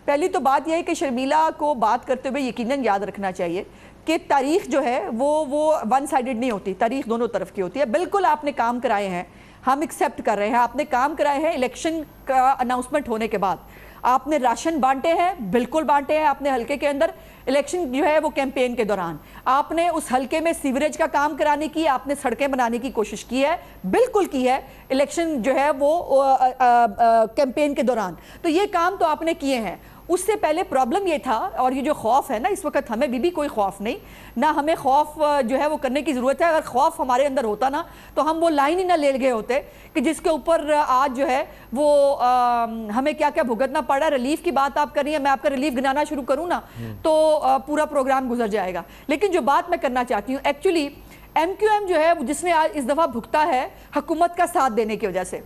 پہلی تو بات یہ ہے کہ شرمیلا کو بات کرتے ہوئے یقیناً یاد رکھنا چاہیے کہ تاریخ جو ہے وہ ون سائیڈڈ نہیں ہوتی, تاریخ دونوں طرف کی ہوتی ہے. بالکل آپ نے کام کرائے ہیں, ہم ایکسیپٹ کر رہے ہیں, آپ نے کام کرائے ہیں الیکشن کا اناؤنسمنٹ ہونے کے بعد. آپ نے راشن بانٹے ہیں, بالکل بانٹے ہیں آپ نے حلقے کے اندر. الیکشن جو ہے وہ کیمپین کے دوران آپ نے اس حلقے میں سیوریج کا کام کرانے کی, آپ نے سڑکیں بنانے کی کوشش کی ہے, بالکل کی ہے, الیکشن جو ہے وہ کیمپین کے دوران. تو یہ کام تو آپ نے کیے ہیں. اس سے پہلے پرابلم یہ تھا, اور یہ جو خوف ہے نا اس وقت, ہمیں بھی کوئی خوف نہیں, نہ ہمیں خوف جو ہے وہ کرنے کی ضرورت ہے. اگر خوف ہمارے اندر ہوتا نا تو ہم وہ لائن ہی نہ لے گئے ہوتے کہ جس کے اوپر آج جو ہے وہ ہمیں کیا کیا بھگتنا پڑ رہا ہے. ریلیف کی بات آپ کر رہی ہیں, میں آپ کا ریلیف گنانا شروع کروں نا تو پورا پروگرام گزر جائے گا. لیکن جو بات میں کرنا چاہتی ہوں, ایکچولی MQM جو ہے جس نے آج اس دفعہ بھگتا ہے حکومت کا ساتھ دینے کی وجہ سے,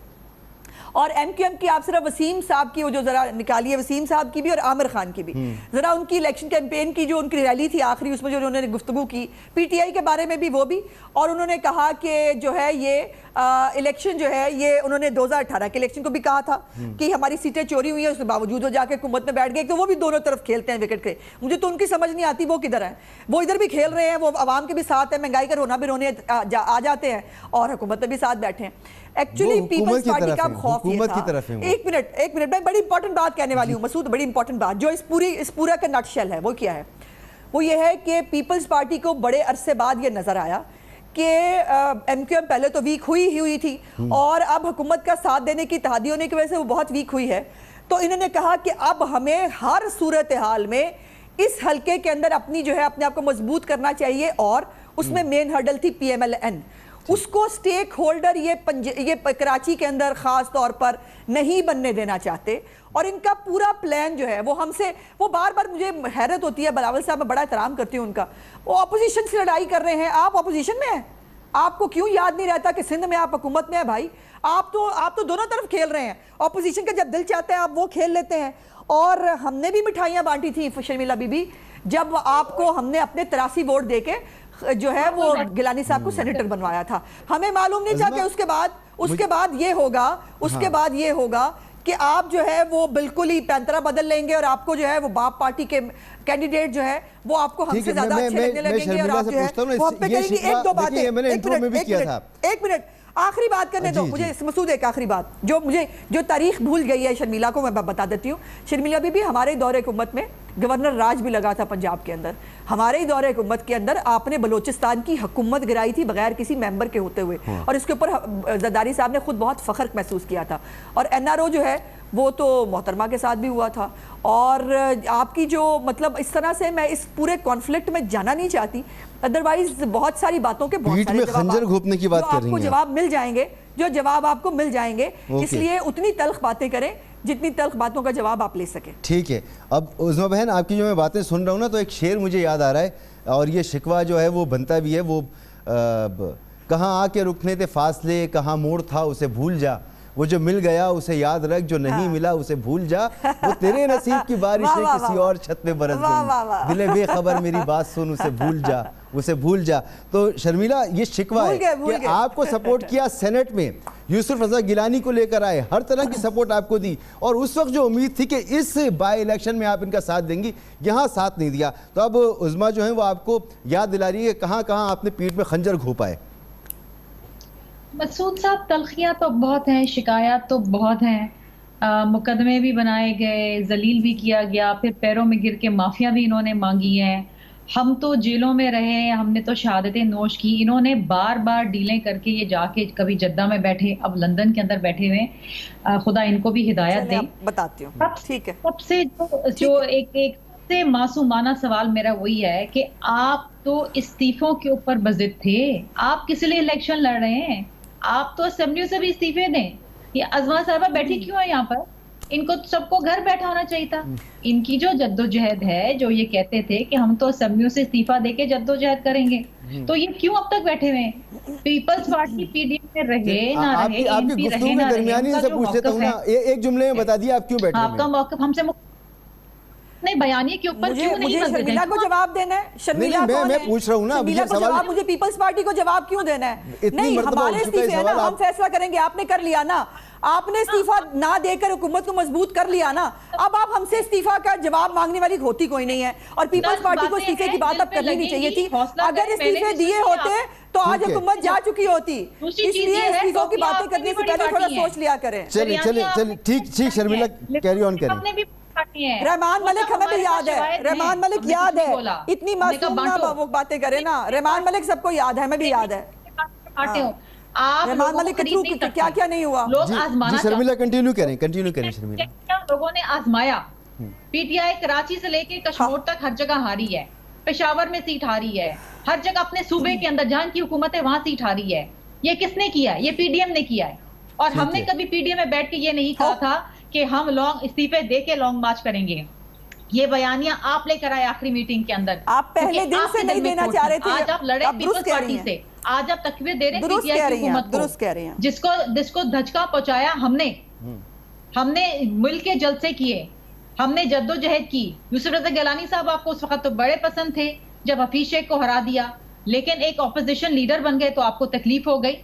اور MQM کی آپ صرف وسیم صاحب کی وہ جو ذرا نکالیے, وسیم صاحب کی بھی اور عامر خان کی بھی, ذرا ان کی الیکشن کیمپین کی جو ان کی ریلی تھی آخری, اس میں جو انہوں نے گفتگو کی PTI کے بارے میں بھی, وہ بھی, اور انہوں نے کہا کہ جو ہے یہ الیکشن جو ہے یہ انہوں نے 2018 کے الیکشن کو بھی کہا تھا کہ ہماری سیٹیں چوری ہوئی ہیں, اس کے باوجود وہ جا کے حکومت میں بیٹھ گئے. تو وہ بھی دونوں طرف کھیلتے ہیں وکٹ کے. مجھے تو ان کی سمجھ نہیں آتی وہ کدھر ہیں. وہ ادھر بھی کھیل رہے ہیں, وہ عوام کے بھی ساتھ ہیں, مہنگائی کا رونا بھی رونے آ جاتے ہیں, اور حکومت میں بھی ساتھ بیٹھے ہیں. ایکچولی پیپلز پارٹی کا خوف یہ تھا. ایک منٹ میں بڑی امپورٹنٹ بات کہنے والی ہوں مسعود, بڑی امپورٹنٹ بات جو اس پورا کا نٹ شیل ہے. وہ کیا ہے؟ وہ یہ ہے کہ پیپلز پارٹی کو بڑے عرصے بعد یہ نظر آیا کہ MQM پہلے تو ویک ہوئی تھی, اور اب حکومت کا ساتھ دینے کی اتحادی ہونے کی وجہ سے وہ بہت ویک ہوئی ہے. تو انہوں نے کہا کہ اب ہمیں ہر صورتحال میں اس حلقے کے اندر اپنی جو ہے اپنے آپ کو مضبوط کرنا چاہیے, اور اس میں مین ہرڈل تھی PMLN. اس کو سٹیک ہولڈر یہ کراچی کے اندر خاص طور پر نہیں بننے دینا چاہتے, اور ان کا پورا پلان جو ہے وہ ہم سے, وہ بار بار مجھے حیرت ہوتی ہے. بلاول صاحب میں بڑا احترام کرتی ہوں ان کا, وہ اپوزیشن سے لڑائی کر رہے ہیں. آپ اپوزیشن میں ہیں, آپ کو کیوں یاد نہیں رہتا کہ سندھ میں آپ حکومت میں ہیں بھائی؟ آپ تو دونوں طرف کھیل رہے ہیں. اپوزیشن کا جب دل چاہتا ہے آپ وہ کھیل لیتے ہیں. اور ہم نے بھی مٹھائیاں بانٹی تھیں شرمیلا بی بی, جب آپ کو ہم نے اپنے 83 ووٹ دے کے جو ہے وہ گیلانی صاحب کو سینیٹر بنوایا تھا. ہمیں معلوم نہیں تھا کہ اس کے بعد یہ ہوگا, کہ آپ جو ہے وہ بالکل ہی پینترا بدل لیں گے اور آپ کو جو ہے وہ باپ پارٹی کے کینڈیڈیٹ جو ہے وہ آپ کو ہم سے زیادہ اچھے لگنے لگیں گے اور آپ جو ہے وہ ہم پہ کریں گے. ایک دو باتیں, ایک منٹ آخری بات کرنے دو مجھے مسعود. ایک آخری بات جو تاریخ بھول گئی ہے شرمیلا کو, میں بتا دیتی ہوں. شرمیلا بی ہمارے دور حکومت میں گورنر راج بھی لگا تھا پنجاب کے اندر. ہمارے دور حکومت کے اندر آپ نے بلوچستان کی حکومت گرائی تھی بغیر کسی ممبر کے ہوتے ہوئے, اور اس کے اوپر زرداری صاحب نے خود بہت فخر محسوس کیا تھا. اور این آر او جو ہے وہ تو محترمہ کے ساتھ بھی ہوا تھا. اور آپ کی جو مطلب اس طرح سے میں اس پورے کانفلکٹ میں جانا نہیں چاہتی, ادروائز بہت ساری باتوں کے بہت سارے جواب آپ کو جواب مل جائیں گے, جو جواب آپ کو مل جائیں گے. اس لیے اتنی تلخ باتیں کریں جتنی تلخ باتوں کا جواب آپ لے سکیں. ٹھیک ہے. اب عظمیٰ بہن آپ کی جو میں باتیں سن رہا ہوں نا, تو ایک شعر مجھے یاد آ رہا ہے, اور یہ شکوہ جو ہے وہ بنتا بھی ہے, وہ کہاں آ کے رکنے تھے فاصلے, کہاں موڑ تھا اسے بھول جا, وہ جو مل گیا اسے یاد رکھ, جو نہیں ملا اسے بھول جا, وہ تیرے نصیب کی بارشیں کسی اور چھت پہ برس گئی, دل بے خبر میری بات سن, اسے بھول جا, اسے بھول جا. تو شرمیلا یہ شکوہ ہے کہ آپ کو سپورٹ کیا سینٹ میں, یوسف رضا گیلانی کو لے کر آئے, ہر طرح کی سپورٹ آپ کو دی, اور اس وقت جو امید تھی کہ اس بائی الیکشن میں آپ ان کا ساتھ دیں گی, یہاں ساتھ نہیں دیا. تو اب عظمیٰ جو ہیں وہ آپ کو یاد دلا رہی ہے کہ کہاں کہاں آپ نے پیٹھ میں خنجر گھونپا ہے. مسعود صاحب تلخیاں تو بہت ہیں, شکایات تو بہت ہیں, مقدمے بھی بنائے گئے, ذلیل بھی کیا گیا, پھر پیروں میں گر کے معافیاں بھی انہوں نے مانگی ہیں. ہم تو جیلوں میں رہے, ہم نے تو شہادتیں نوش کی, انہوں نے بار بار ڈیلیں کر کے یہ جا کے کبھی جدہ میں بیٹھے, اب لندن کے اندر بیٹھے ہوئے, خدا ان کو بھی ہدایت دے. بتاتی ہوں. ٹھیک ہے. سب سے جو ایک سے معصومانہ سوال میرا وہی ہے کہ آپ تو استعفوں کے اوپر بضد تھے, آپ کس لیے الیکشن لڑ رہے ہیں؟ آپ تو اسمبلیوں سے بھی استعفے دیں. یہ عظمیٰ صاحبہ بیٹھی کیوں ہے یہاں پر؟ ان کو سب کو گھر بیٹھا ہونا چاہیے تھا. ان کی جو جدوجہد ہے, جو یہ کہتے تھے کہ ہم تو اسمبلیوں سے استعفیٰ دے کے جدوجہد کریں گے, تو یہ کیوں اب تک بیٹھے ہوئے ہیں؟ Peoples Party P D M میں رہے نہ رہے, آپ کی گفتگو کے درمیانی سے پوچھ لیتا ہوں نا, ایک جملے میں بتا دیا آپ کیوں بیٹھے ہوئے ہیں؟ آپ کا موقف ہم سے نہیں بیانیے کے اوپر کیوں نہیں بدلتے؟ شرمیلا کو جواب دینا ہے. شرمیلا میں پوچھ رہا ہوں نا, شرمیلا کو جواب, مجھے پیپلز پارٹی کو جواب کیوں دینا ہے؟ نہیں, ہمارے استعفے ہیں نا, ہم فیصلہ کریں گے. آپ نے کر لیا نا, آپ نے استعفیٰ نہ دے کر حکومت کو مضبوط کر لیا نا, اب آپ ہم سے استعفیٰ کا جواب مانگنے والی ہوتی کوئی نہیں ہے. اور پیپلز پارٹی کو استعفے کی بات اب کرنی نہیں چاہیے تھی. اگر استعفے دیے ہوتے تو آج حکومت جا چکی ہوتی. اس لیے استعفوں کی باتیں کرنے سے پہلے تھوڑا سوچ لیا کریں. چلیں ٹھیک, شرمیلا کیری آن کریں. رحمان ملک ہمیں بھی یاد ہے, رحمان ملک یاد ہے, اتنی معصوم نہ وہ باتیں کرے نا. رحمان ملک سب کو یاد ہے, ہمیں بھی یاد ہے. رحمان ملک کے تھرو کیا کیا نہیں ہوا. جی شرمیلا کنٹینیو کریں شرمیلا. لوگوں نے آزمایا, پی ٹی آئی کراچی سے لے کے کشمیر تک ہر جگہ ہاری ہے, پشاور میں سیٹ ہاری ہے, ہر جگہ اپنے صوبے کے اندر جہاں کی حکومت ہے وہاں سیٹ ہاری ہے. یہ کس نے کیا ہے؟ یہ پی ڈی ایم نے کیا ہے. اور ہم نے کبھی پی ڈی ایم میں بیٹھ کے یہ نہیں کہا تھا کہ ہم لانگ استعفے دے کے لانگ مارچ کریں گے. یہ بیانیاں آپ لے کر آئے آخری میٹنگ کے اندر. آپ پہلے دن سے نہیں دینا چاہ رہے تھے. آج آپ لڑے پیپلز پارٹی سے, آج آپ تقویت دے رہے پی ٹی آئی کی حکومت کو, جس کو دھچکا پہنچایا ہم نے ملک کے جلسے کیے, ہم نے جدوجہد کی. یوسف رضا گیلانی صاحب آپ کو اس وقت تو بڑے پسند تھے جب حفیظ شیخ کو ہرا دیا, لیکن ایک اپوزیشن لیڈر بن گئے تو آپ کو تکلیف ہو گئی.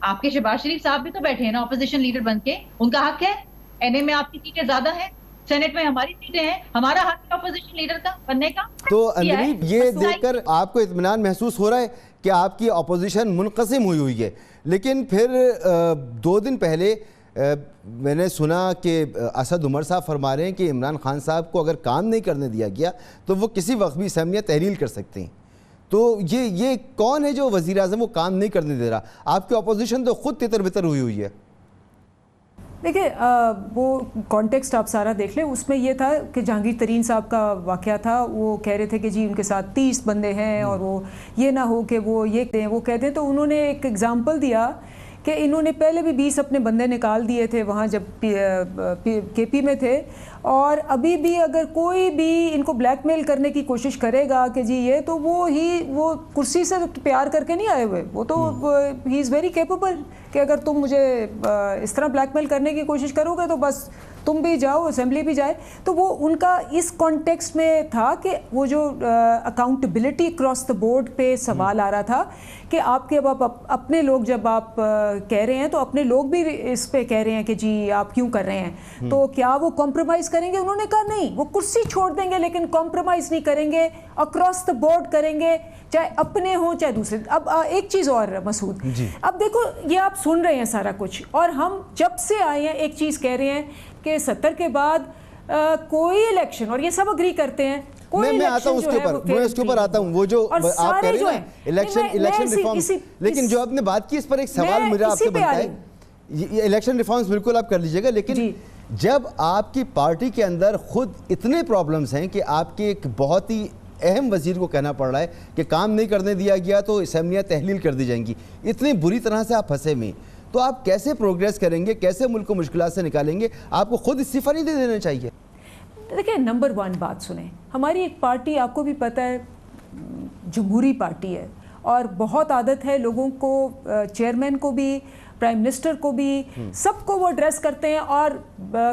آپ کے شہباز شریف صاحب بھی تو بیٹھے ہیں نا اپوزیشن لیڈر بن کے, ان کا حق ہے. این اے میں آپ کی سیٹیں زیادہ ہیں, سینٹ میں ہماری سیٹیں ہیں, ہمارا حق ہے اپوزیشن لیڈر کا بننے کا. تو انجلی یہ دیکھ کر آپ کو اطمینان محسوس ہو رہا ہے کہ آپ کی اپوزیشن منقسم ہوئی ہے, لیکن پھر 2 دن پہلے میں نے سنا کہ اسد عمر صاحب فرما رہے ہیں کہ عمران خان صاحب کو اگر کام نہیں کرنے دیا گیا تو وہ کسی وقت بھی اسمبلیاں تحلیل کر سکتے ہیں. تو یہ کون ہے جو وزیر اعظم وہ کام نہیں کرنے دے رہا؟ آپ کی اپوزیشن تو خود تتر بتر ہوئی ہے. دیکھیں وہ کانٹیکسٹ آپ سارا دیکھ لیں, اس میں یہ تھا کہ جہانگیر ترین صاحب کا واقعہ تھا. وہ کہہ رہے تھے کہ جی ان کے ساتھ 30 بندے ہیں اور وہ یہ نہ ہو کہ وہ یہ دیں وہ کہتے ہیں. تو انہوں نے ایک ایگزامپل دیا کہ انہوں نے پہلے بھی 20 اپنے بندے نکال دیے تھے وہاں جب کے پی میں تھے, اور ابھی بھی اگر کوئی بھی ان کو بلیک میل کرنے کی کوشش کرے گا کہ جی یہ تو وہ کرسی سے پیار کر کے نہیں آئے ہوئے, وہ تو ہی از ویری کیپیبل کہ اگر تم مجھے اس طرح بلیک میل کرنے کی کوشش کرو گے تو بس تم بھی جاؤ, اسمبلی بھی جائے. تو وہ ان کا اس کانٹیکسٹ میں تھا کہ وہ جو اکاؤنٹیبلٹی اکراس دا بورڈ پہ سوال آ رہا تھا کہ آپ کے اب اپنے لوگ جب آپ کہہ رہے ہیں تو اپنے لوگ بھی اس پہ کہہ رہے ہیں کہ جی آپ کیوں کر رہے ہیں, تو کیا وہ کمپرومائز کریں گے؟ انہوں نے کہا نہیں, وہ کرسی چھوڑ دیں گے لیکن کمپرومائز نہیں کریں گے, اکراس دا بورڈ کریں گے, چاہے اپنے ہوں چاہے دوسرے. اب ایک چیز اور مسعود, اب دیکھو یہ آپ سن رہے ہیں سارا کچھ, اور ہم جب سے آئے ہیں ایک چیز کہہ رہے ہیں کہ 70 کے بعد کوئی الیکشن, اور یہ سب اگری کرتے ہیں, میں آتا ہوں اس کے اوپر آتا ہوں, وہ جو آپ کہہ رہے ہیں الیکشن ریفارمز, لیکن جو آپ نے بات کی اس پر ایک سوال میرا آپ سے بنتا ہے. یہ الیکشن ریفارمز بالکل آپ کر لیجئے گا, لیکن جب آپ کی پارٹی کے اندر خود اتنے پرابلمز ہیں کہ آپ کے ایک بہت ہی اہم وزیر کو کہنا پڑ رہا ہے کہ کام نہیں کرنے دیا گیا تو اسمبلیاں تحلیل کر دی جائیں گی, اتنی بری طرح سے آپ پھنسے میں, تو آپ کیسے پروگریس کریں گے, کیسے ملک کو مشکلات سے نکالیں گے؟ آپ کو خود استعفیٰ نہیں دے دینا چاہیے. دیکھیں نمبر 1 بات سنیں, ہماری ایک پارٹی آپ کو بھی پتہ ہے جمہوری پارٹی ہے, اور بہت عادت ہے لوگوں کو, چیئرمین کو بھی, پرائم منسٹر کو بھی, سب کو وہ ایڈریس کرتے ہیں اور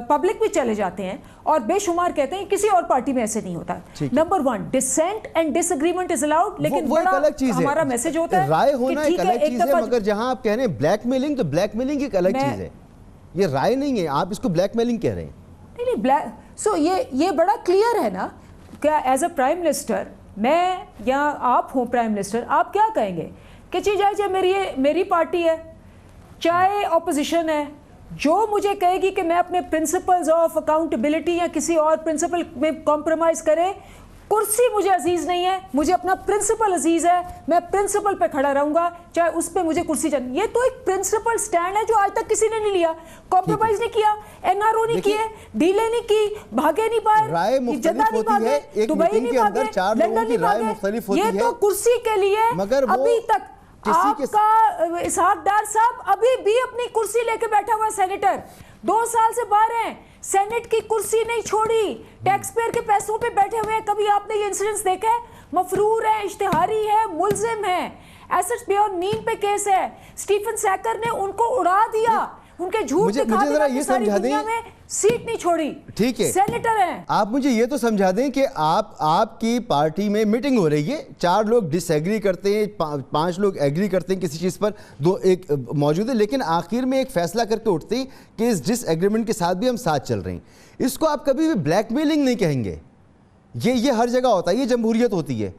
پبلک بھی چلے جاتے ہیں اور بے شمار کہتے ہیں کسی اور پارٹی میں ایسے نہیں ہوتا. Number 1 dissent and disagreement is allowed, لیکن بڑا ہمارا میسج ہوتا ہے رائے ہونا ایک الگ چیز ہے, مگر جہاں آپ کہہ رہے ہیں بلیک میلنگ, تو بلیک میلنگ ایک الگ چیز ہے, یہ رائے نہیں ہے, آپ اس کو بلیک میلنگ کہہ رہے ہیں. نہیں بلیک, سو یہ بڑا کلیئر ہے نا, کیا ایز اے پرائم منسٹر میں یا آپ ہوں پرائم منسٹر, آپ کیا کہیں گے کہ چاہے میری پارٹی ہے چاہے اپوزیشن ہے, جو مجھے کہے گی کہ میں اپنے پرنسپلز آف اکاؤنٹیبلٹی یا کسی اور پرنسپل میں کمپرومائز کرے, کرسی مجھے عزیز نہیں ہے, مجھے اپنا پرنسپل عزیز ہے, میں پرنسپل پہ کھڑا رہوں گا چاہے اس پہ مجھے کرسی چاہیے. یہ تو ایک پرنسپل سٹینڈ ہے جو آج تک کسی نے نہیں لیا, کمپرومائز نہیں کیا, این آر او نہیں کیے, ڈیلے نہیں کی, بھاگے نہیں پائے, جدہ نہیں بھاگے, دبئی نہیں بھاگے, لندن نہیں بھاگے. یہ تو کرسی کے لیے ابھی تک آپ کا اسحاق ڈار صاحب ابھی بھی اپنی کرسی لے کے بیٹھا ہوا ہے, سینیٹر 2 سال سے باہر ہیں, سینٹ کی کرسی نہیں چھوڑی, ٹیکس پیئر کے پیسوں پہ بیٹھے ہوئے ہیں. کبھی آپ نے یہ انسیڈنس دیکھا ہے؟ مفرور ہے, اشتہاری ہے, ملزم ہے, ایسٹ پہ اور نیند پہ کیس ہے. اسٹیفن سیکر نے ان کو اڑا دیا, ان کے جھوٹ دکھا دیا, ساری دنیا میں سیٹ نہیں چھوڑی. ٹھیک ہے, سینیٹر ہیں. آپ مجھے یہ تو سمجھا دیں کہ آپ کی پارٹی میں میٹنگ ہو رہی ہے, 4 لوگ ڈس ایگری کرتے ہیں, 5 لوگ ایگری کرتے ہیں کسی چیز پر, 2 ایک موجود ہے, لیکن آخر میں ایک فیصلہ کر کے اٹھتے ہیں کہ اس ڈس ایگریمنٹ کے ساتھ بھی ہم ساتھ چل رہے ہیں. اس کو آپ کبھی بھی بلیک میلنگ نہیں کہیں گے. یہ ہر جگہ ہوتا ہے, یہ جمہوریت ہوتی ہے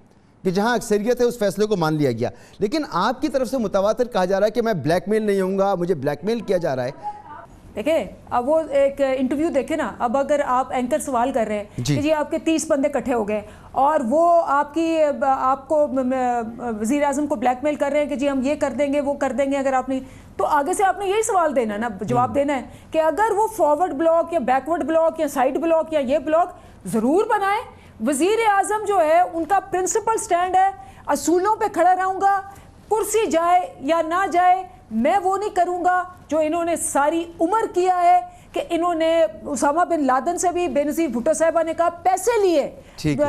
کہ جہاں اکثریت ہے اس فیصلے کو مان لیا گیا, لیکن آپ کی طرف سے متواتر کہا جا رہا ہے کہ میں بلیک میل نہیں ہوں گا, مجھے بلیک میل کیا جا رہا ہے. دیکھیں اب وہ ایک انٹرویو دیکھیں نا, اب اگر آپ اینکر سوال کر رہے ہیں کہ جی آپ کے 30 بندے اکٹھے ہو گئے اور وہ آپ کو وزیر اعظم کو بلیک میل کر رہے ہیں کہ جی ہم یہ کر دیں گے وہ کر دیں گے, اگر آپ نے, تو آگے سے آپ نے یہی سوال دینا نا, جواب دینا ہے کہ اگر وہ فارورڈ بلاک یا بیکورڈ بلاک یا سائڈ بلاک یا یہ بلاک ضرور بنائیں, وزیر اعظم جو ہے ان کا پرنسپل سٹینڈ ہے, اصولوں پہ کھڑا رہوں گا, کرسی جائے یا نہ جائے میں وہ نہیں کروں گا جو انہوں نے ساری عمر کیا ہے, کہ انہوں نے اسامہ بن لادن سے بھی بے نظیر بھٹو صاحبہ نے کہا پیسے لیے,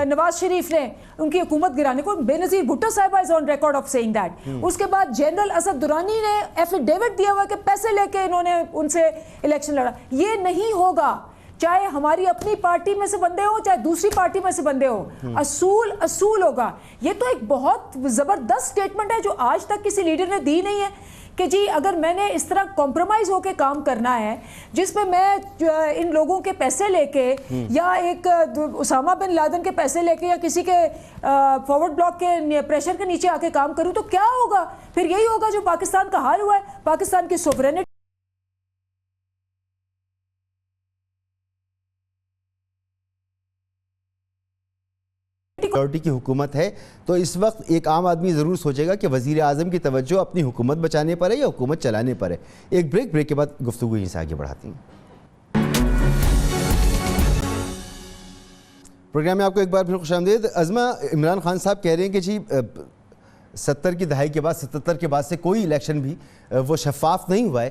نواز شریف نے ان کی حکومت گرانے کو, بے نظیر بھٹو صاحبہ is on record of saying that. اس کے بعد جنرل اسد درانی نے ایفیڈیوٹ دیا ہوا کہ پیسے لے کے انہوں نے ان سے الیکشن لڑا. یہ نہیں ہوگا, چاہے ہماری اپنی پارٹی میں سے بندے ہوں چاہے دوسری پارٹی میں سے بندے ہوں, اصول ہوگا. یہ تو ایک بہت زبردست سٹیٹمنٹ ہے جو آج تک کسی لیڈر نے دی نہیں ہے کہ جی اگر میں نے اس طرح کمپرومائز ہو کے کام کرنا ہے جس میں ان لوگوں کے پیسے لے کے یا ایک اسامہ بن لادن کے پیسے لے کے یا کسی کے فارورڈ بلاک کے پریشر کے نیچے آ کے کام کروں, تو کیا ہوگا پھر؟ یہی ہوگا جو پاکستان کا حال ہوا ہے. پاکستان کی سوورینٹی سیکورٹی کی حکومت ہے, تو اس وقت ایک عام آدمی ضرور سوچے گا کہ وزیر اعظم کی توجہ اپنی حکومت بچانے پر ہے یا حکومت چلانے پر ہے. ایک بریک کے بعد گفتگو یہیں سے آگے بڑھاتی ہیں. پروگرام میں آپ کو ایک بار پھر خوش آمدید. عظمہ, عمران خان صاحب کہہ رہے ہیں کہ جی 70 کی دہائی کے بعد 77 کے بعد سے کوئی الیکشن بھی وہ شفاف نہیں ہوا ہے,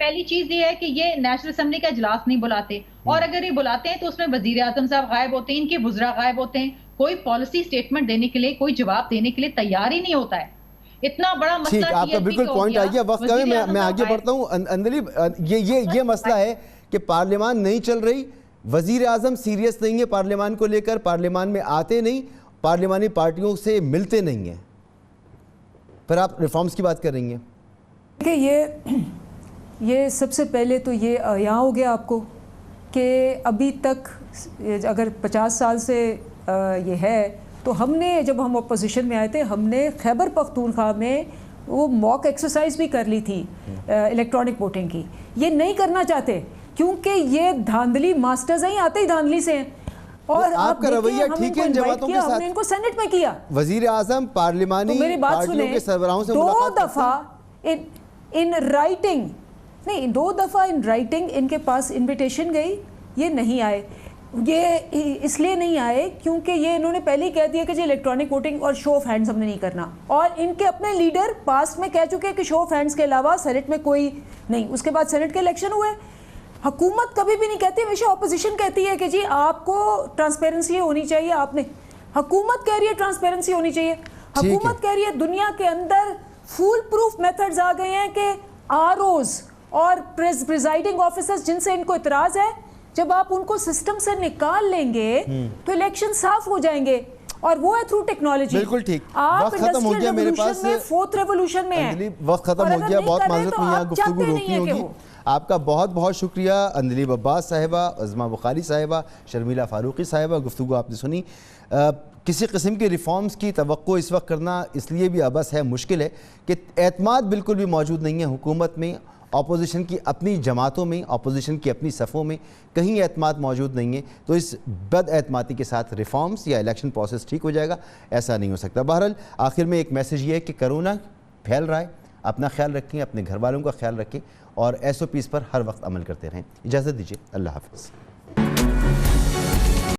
پہلی چیز یہ ہے کہ یہ نیشنل اسمبلی کا اجلاس نہیں بلاتے، اور اگر یہ بلاتے ہیں تو اس میں وزیر اعظم صاحب غائب ہوتے ہیں، ان کے وزراء غائب ہوتے ہیں، کوئی پالیسی سٹیٹمنٹ دینے کے لیے، کوئی جواب دینے کے لیے تیار ہی نہیں ہوتا ہے. اتنا بڑا مسئلہ ٹھیک، آپ کا بالکل پوائنٹ آ گیا. وقت کم ہے، میں آگے بڑھتا ہوں. اندلیب، یہ مسئلہ ہے کہ پارلیمان نہیں چل رہی، وزیر اعظم سیریس نہیں ہے پارلیمان کو لے کر، پارلیمان میں آتے نہیں، پارلیمانی پارٹیوں سے ملتے نہیں ہیں، پھر آپ ریفارمز کی بات کر رہی ہیں. کہ یہ سب سے پہلے تو یہ یہاں ہو گیا آپ کو کہ ابھی تک اگر 50 سال سے یہ ہے تو ہم نے، جب ہم اپوزیشن میں آئے تھے، ہم نے خیبر پختونخوا میں وہ موک ایکسرسائز بھی کر لی تھی الیکٹرانک ووٹنگ کی. یہ نہیں کرنا چاہتے کیونکہ یہ دھاندلی ماسٹرز ہیں، آتے ہی دھاندلی سے ہیں. اور آپ کا رویہ ٹھیک ہے ان جماعتوں کے ساتھ؟ ہم نے ان کو سینٹ میں کیا. وزیر اعظم پارلیمانی پارٹیوں کے سربراہوں سے ملاقات 2 دفعہ ان رائٹنگ، نہیں 2 دفعہ ان رائٹنگ ان کے پاس انویٹیشن گئی، یہ نہیں آئے. یہ اس لیے نہیں آئے کیونکہ یہ انہوں نے پہلے ہی کہہ دیا کہ جی الیکٹرانک ووٹنگ اور شو آف ہینڈز ہم نے نہیں کرنا، اور ان کے اپنے لیڈر پاسٹ میں کہہ چکے کہ شو آف ہینڈز کے علاوہ سینٹ میں کوئی نہیں. اس کے بعد سینٹ کے الیکشن ہوئے. حکومت کبھی بھی نہیں کہتی، ہمیشہ اپوزیشن کہتی ہے کہ جی آپ کو ٹرانسپیرنسی ہونی چاہیے. آپ نے، حکومت کہہ رہی ہے ٹرانسپیرنسی ہونی چاہیے. حکومت کہہ رہی ہے دنیا کے اندر فول پروف میتھڈز آ گئے ہیں کہ ROs اور پریزائڈنگ آفیسرز جن سے ان کو اعتراض ہے، جب آپ ان کو سسٹم سے نکال لیں گے تو الیکشن صاف ہو جائیں گے، اور وہ ہے تھرو ٹیکنالوجی. بالکل ٹھیک. آپ انڈسٹریل ریولوشن میں، 4th ریولوشن میں ہیں. وقت ختم ہو گیا، بہت معذرت میں یہاں گفتگو روکنی ہوگی. آپ کا بہت بہت شکریہ اندلیب عباس صاحبہ، عظمہ بخاری صاحبہ، شرمیلا فاروقی صاحبہ. گفتگو آپ نے سنی. کسی قسم کے ریفارمز کی توقع اس وقت کرنا اس لیے بھی عبث ہے، مشکل ہے کہ اعتماد بالکل بھی موجود نہیں ہے حکومت میں، اپوزیشن کی اپنی جماعتوں میں، اپوزیشن کی اپنی صفوں میں کہیں اعتماد موجود نہیں ہے. تو اس بد اعتمادی کے ساتھ ریفارمز یا الیکشن پروسیس ٹھیک ہو جائے گا، ایسا نہیں ہو سکتا. بہرحال آخر میں ایک میسیج یہ ہے کہ کرونا پھیل رہا ہے، اپنا خیال رکھیں، اپنے گھر والوں کا خیال رکھیں، اور SOPs پر ہر وقت عمل کرتے رہیں. اجازت دیجیے، اللہ حافظ.